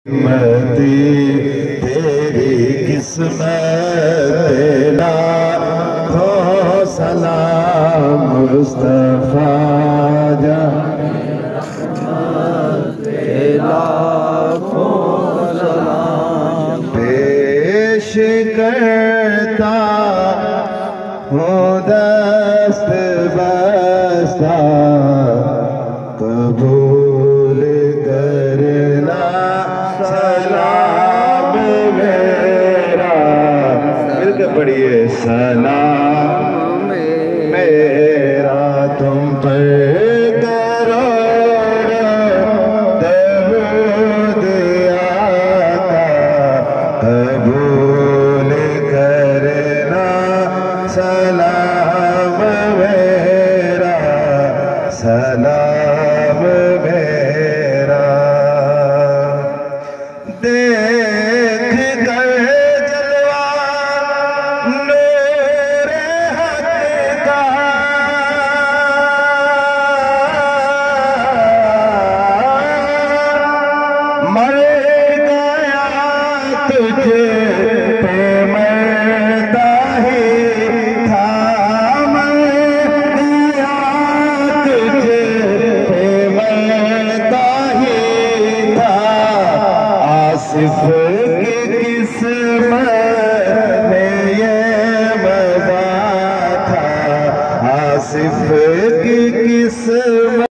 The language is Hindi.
मती तेरी किस्मत तेरा खो सलाम मुस्तफा जा तेरा खो सलाम पेश करता हूँ दस्त बस्ता कबूल करना सलाम मेरा मिलकर पढ़िए सलाम मेरा तुम पर दरूद आका कबूल करना सलाम मेरा सलाम मेरा देख कर जलवा नूर हक का मर गया तुझे पे मरता ही था मर गया तुझे पे मरता ही था आसिफ की किस्मत